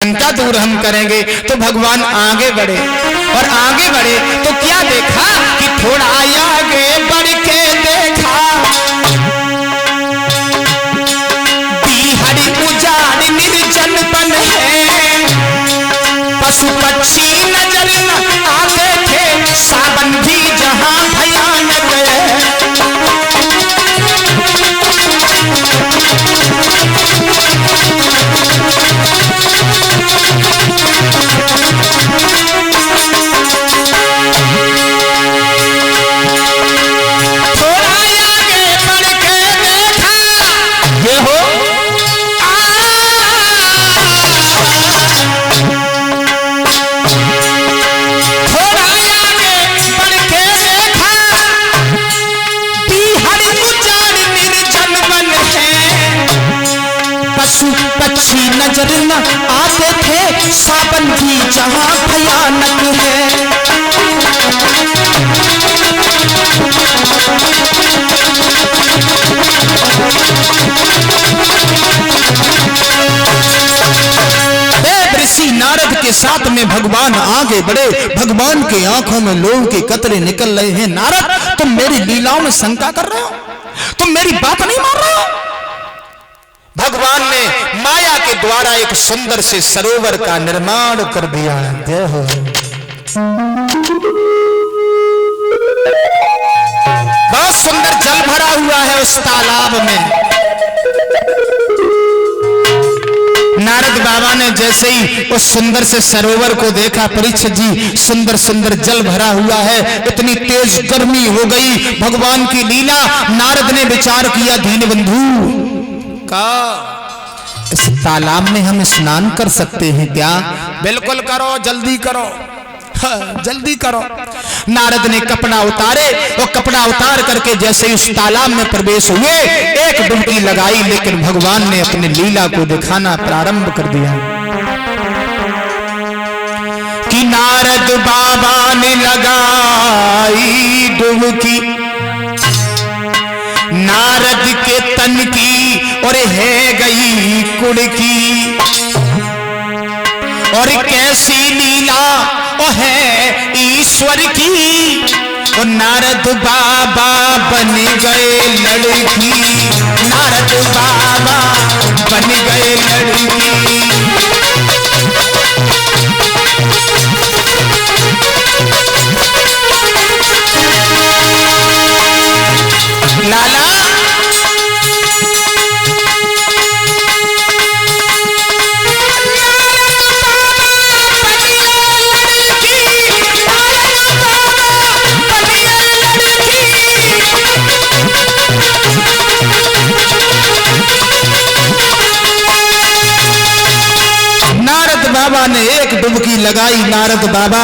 शंका दूर हम करेंगे। तो भगवान आगे बढ़े और आगे बढ़े तो क्या देखा कि थोड़ा आगे बढ़ के देखा बिहारी उजाड़ निर्जन बन है, पशु पक्षी नजर न आते थे, सावन भी जहां भयानक है। पक्षी नजर न आते थे, सावन भी जहां भयानक है। ऋषि नारद के साथ में भगवान आगे बढ़े। भगवान के आंखों में लोह के कतरे निकल रहे हैं। नारद, तुम मेरी लीलाओं में शंका कर रहे हो? तुम मेरी बात नहीं मान रहे हो? भगवान ने माया के द्वारा एक सुंदर से सरोवर का निर्माण कर दिया। जय हो। बहुत सुंदर जल भरा हुआ है उस तालाब में। नारद बाबा ने जैसे ही उस सुंदर से सरोवर को देखा, परीक्षित जी, सुंदर सुंदर जल भरा हुआ है, इतनी तेज गर्मी हो गई। भगवान की लीला। नारद ने विचार किया, दीनबंधु का इस तालाब में हम स्नान कर सकते हैं क्या? बिल्कुल करो, जल्दी करो, जल्दी करो। नारद ने कपड़ा उतारे और कपड़ा उतार करके जैसे ही उस तालाब में प्रवेश हुए, एक डुबकी लगाई, लेकिन भगवान ने अपनी लीला को दिखाना प्रारंभ कर दिया कि नारद बाबा ने लगाई डुबकी, नारद के तन की और है गई कुड़की, और कैसी लीला ओ है ईश्वर की, और नारद बाबा बन गए लड़की, नारद बाबा बन गए लड़की। लाला बाबा ने एक डुबकी लगाई, नारद बाबा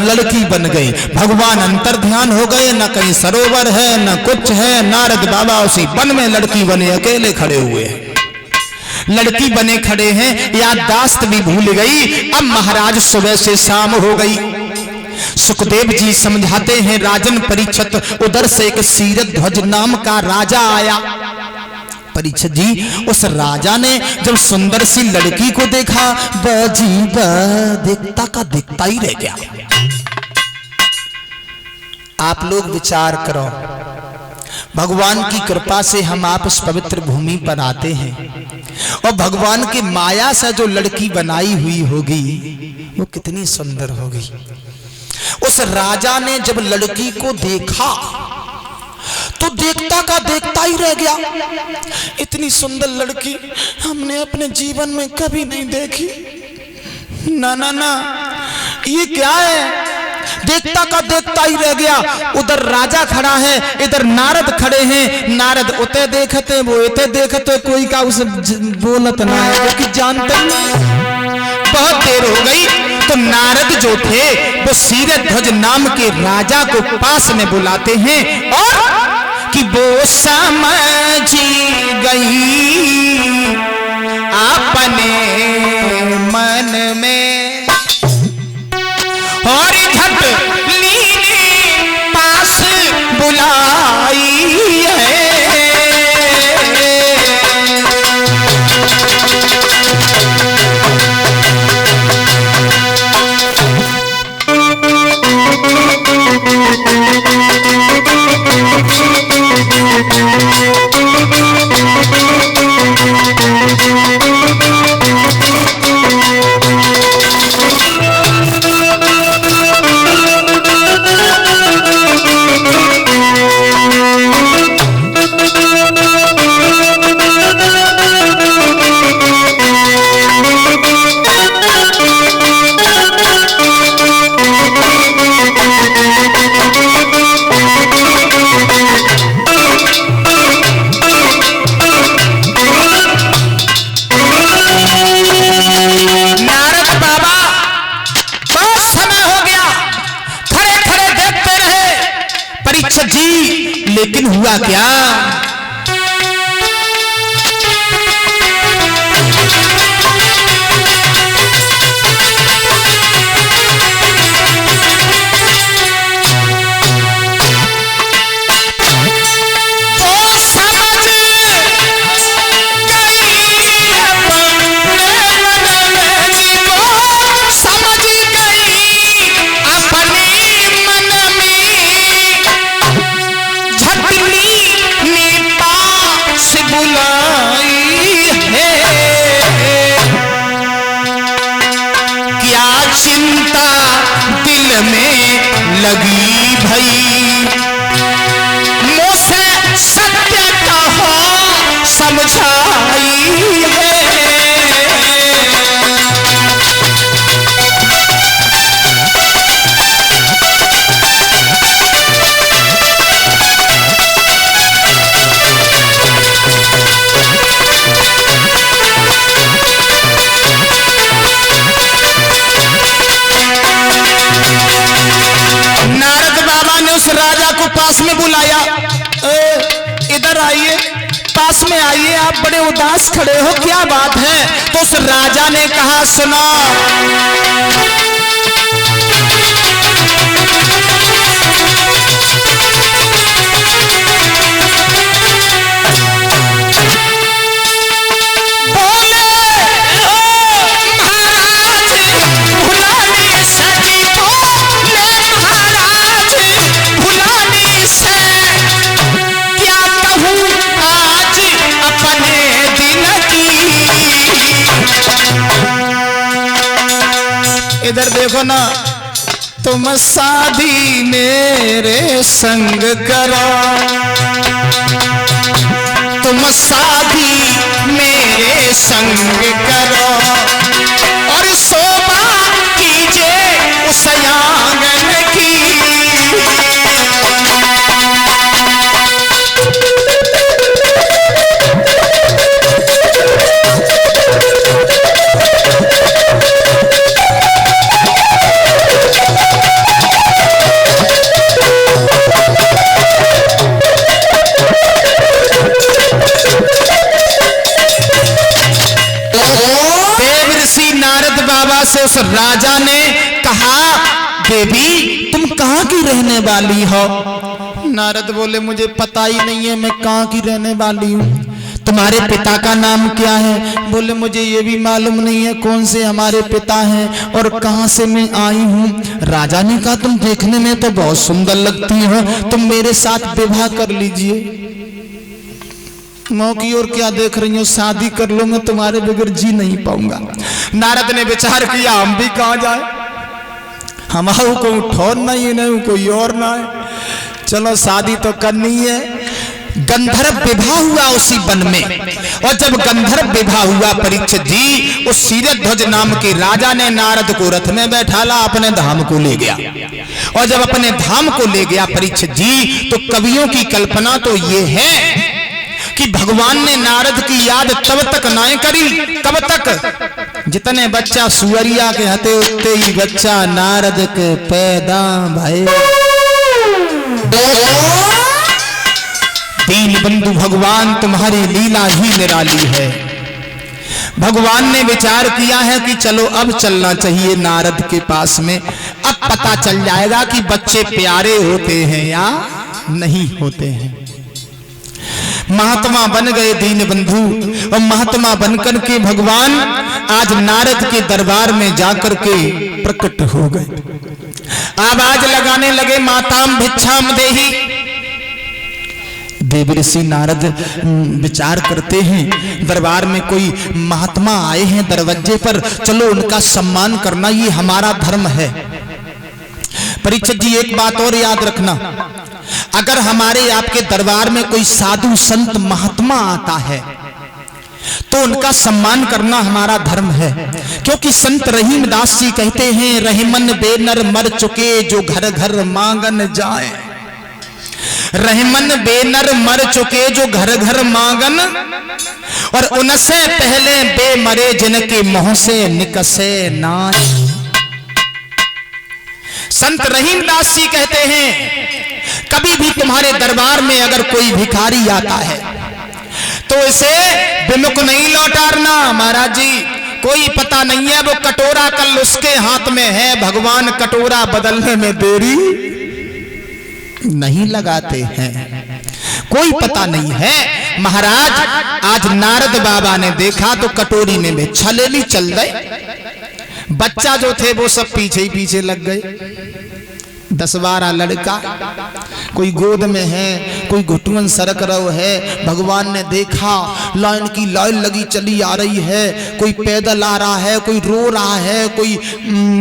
लड़की बन गई। भगवान अंतर ध्यान हो गए, न कहीं सरोवर है न कुछ है। नारद बाबा उसी वन में लड़की बने अकेले खड़े हुए, लड़की बने खड़े हैं। याददाश्त भी भूल गई। अब महाराज सुबह से शाम हो गई। सुखदेव जी समझाते हैं, राजन परीक्षित, उधर से एक सीरथ ध्वज नाम का राजा आया। परीक्षित जी, उस राजा ने जब सुंदर सी लड़की को देखा, देखता का देखता ही रह गया। आप लोग विचार करो, भगवान की कृपा से हम आप इस पवित्र भूमि पर आते हैं और भगवान की माया से जो लड़की बनाई हुई होगी वो कितनी सुंदर होगी। उस राजा ने जब लड़की को देखा तो देखता का देखता ही रह गया। इतनी सुंदर लड़की हमने अपने जीवन में कभी नहीं देखी। ना ना ना, ये क्या है? देखता का देखता ही रह गया। उधर राजा खड़ा है, इधर नारद खड़े हैं। नारद उते देखते, वो इते देखते, कोई का उसे बोलत ना है, क्योंकि जानते बहुत देर हो गई। तो नारद जो थे वो सीरथ ध्वज नाम के राजा को पास में बुलाते हैं और कि वो समझ गई अपने मन में और झट लीने पास बुलाई है। हुआ क्या? चिंता दिल में लगी भई, मुझसे सत्य कहो समझाई है। उस राजा को पास में बुलाया, इधर आइए, पास में आइए, आप बड़े उदास खड़े हो, क्या बात है? तो उस राजा ने कहा, सुनो, इधर देखो ना, तुम शादी मेरे संग करो, तुम शादी मेरे संग करो और शोभा कीजिए उस आंगन की। से उस राजा ने कहा, देवी तुम कहां की रहने वाली हो? नारद बोले, मुझे पता ही नहीं है मैं कहां की रहने वाली हूं। तुम्हारे पिता का नाम क्या है? बोले, मुझे ये भी मालूम नहीं है कौन से हमारे पिता हैं और कहां से मैं आई हूं। राजा ने कहा, तुम देखने में तो बहुत सुंदर लगती हो, तुम मेरे साथ विवाह कर लीजिए। मौकी और क्या देख रही हो, शादी कर लो, मैं तुम्हारे बगैर जी नहीं पाऊंगा। नारद ने विचार किया, हम भी कहां जाए, हमारा कोई ठौर नहीं, नहीं कोई और ना है, चलो शादी तो करनी है। गंधर्व विवाह हुआ उसी वन में, और जब गंधर्व विवाह हुआ परीक्षित जी, उस शीरध्वज नाम के राजा ने नारद को रथ में बैठाला, अपने धाम को ले गया। और जब अपने धाम को ले गया परीक्षित जी, तो कवियों की कल्पना तो ये है कि भगवान ने नारद की याद तब तक ना करी, कब तक? जितने बच्चा सुअरिया के हते उतने ही बच्चा नारद के पैदा भाई। दीन बंधु भगवान तुम्हारी लीला ही निराली है। भगवान ने विचार किया है कि चलो अब चलना चाहिए नारद के पास में, अब पता चल जाएगा कि बच्चे प्यारे होते हैं या नहीं होते हैं। महात्मा बन गए दीन बंधु, और महात्मा बनकर के भगवान आज नारद के दरबार में जाकर के प्रकट हो गए। आवाज लगाने लगे, माताम भिक्षाम देहि। देव ऋषि नारद विचार करते हैं, दरबार में कोई महात्मा आए हैं दरवाजे पर, चलो उनका सम्मान करना ये हमारा धर्म है। परीक्षित जी एक बात और याद रखना, अगर हमारे आपके दरबार में कोई साधु संत महात्मा आता है तो उनका सम्मान करना हमारा धर्म है, क्योंकि संत रहीमदास जी कहते हैं, रहीमन बेनर मर चुके जो घर घर मांगन जाए। रहमन बेनर मर चुके जो घर घर मांगन, और उनसे पहले बेमरे जिनके मुंह से निकसे नाच। संत रहीमदास जी कहते हैं, कभी भी तुम्हारे दरबार में अगर कोई भिखारी आता है तो इसे विमुख नहीं लौटाना। महाराज जी, कोई पता नहीं है वो कटोरा कल उसके हाथ में है, भगवान कटोरा बदलने में देरी नहीं लगाते हैं, कोई पता नहीं है। महाराज, आज नारद बाबा ने देखा तो कटोरी में भिक्षा ले ली, चल गए। बच्चा जो थे वो सब पीछे ही पीछे लग गए। 10-12 लड़का, कोई गोद में है, कोई घुटुअन सरक रहो है। भगवान ने देखा लाइन की लाइन लगी चली आ रही है, कोई पैदल आ रहा है, कोई रो रहा है, कोई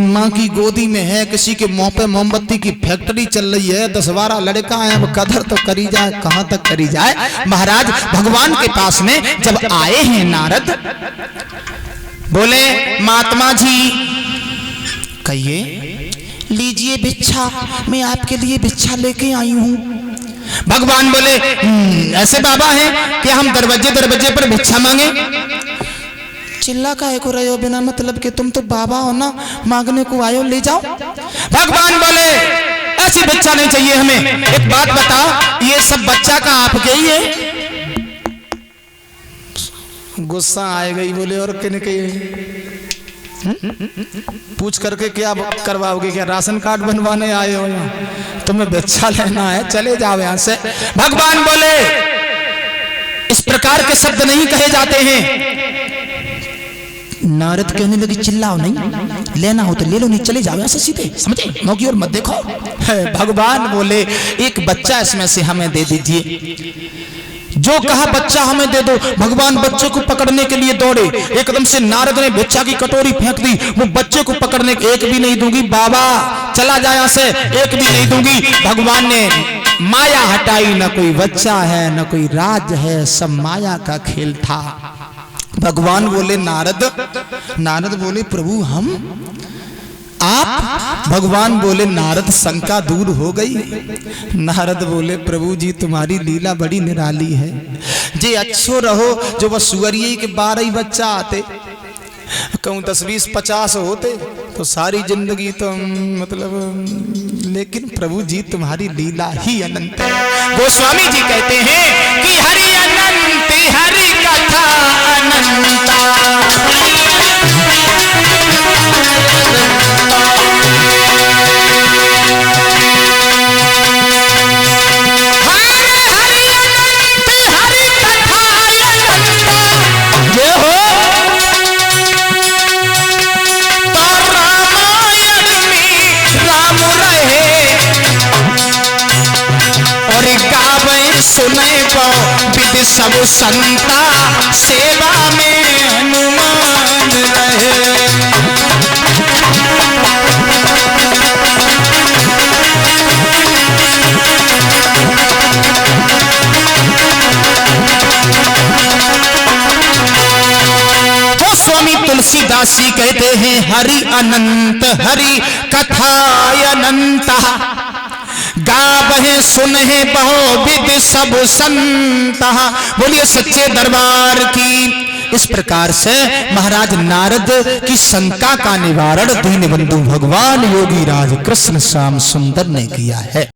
माँ की गोदी में है, किसी के मुंह पे मोमबत्ती की फैक्ट्री चल रही है। 10-12 लड़का है, अब कदर तो करी जाए, कहां तक करी जाए। महाराज, भगवान के पास में जब आए हैं नारद, बोले महात्मा जी कहिए, लीजिए भिक्षा, मैं आपके लिए भिक्षा लेके आई हूं। भगवान बोले ऐसे बाबा हैं कि हम दरवाजे दरवाजे पर भिक्षा मांगे? चिल्ला काहे को रहे हो बिना मतलब के, तुम तो बाबा हो ना, मांगने को आयो, ले जाओ। भगवान बोले ऐसी भिक्षा नहीं चाहिए हमें। एक बात बताओ, ये सब बच्चा का आपके ही है? गुस्सा आएगा ही। बोले और किन के पूछ करके क्या करवाओगे? क्या राशन कार्ड बनवाने आए हो यहाँ? तुम्हें भिक्षा लेना है, चले जाओ यहाँ से। भगवान बोले इस प्रकार के शब्द नहीं कहे जाते हैं। नारद कहने लगे चिल्लाओ नहीं, लेना हो तो ले लो, नहीं चले जाओ यहाँ से सीधे, समझे? मौकी और मत देखो। भगवान बोले एक बच्चा इसमें से हमें दे दीजिए। जो कहा बच्चा हमें दे दो। भगवान बच्चे को पकड़ने के लिए दौड़े, एकदम से नारद ने भिक्षा की कटोरी फेंक दी। वो बच्चे को पकड़ने, एक भी नहीं दूंगी बाबा, चला जाए यहाँ से, एक भी नहीं दूंगी। भगवान ने माया हटाई, न कोई बच्चा है न कोई राज है, सब माया का खेल था। भगवान बोले नारद बोले प्रभु हम, आप? भगवान बोले नारद शंका दूर हो गई। नारद बोले प्रभु जी तुम्हारी लीला बड़ी निराली है। जे अच्छो रहो जो बस सुअरिये के 12 बच्चा आते, कहूँ 10, 20, 50 होते तो सारी जिंदगी तो मतलब, लेकिन प्रभु जी तुम्हारी लीला ही अनंत है। गोस्वामी जी कहते हैं कि हरि अनंत हरि कथा अनंता, सुने को विधि सब संता, सेवा में हनुमान रहे। गोस्वामी तुलसीदास जी कहते हैं हरि अनंत हरि कथा अनंत, गावहे सुनहे बहु विधि सब संता। बोलिए सच्चे दरबार की। इस प्रकार से महाराज नारद की शंका का निवारण दीनबंधु भगवान योगी राज कृष्ण श्याम सुंदर ने किया है।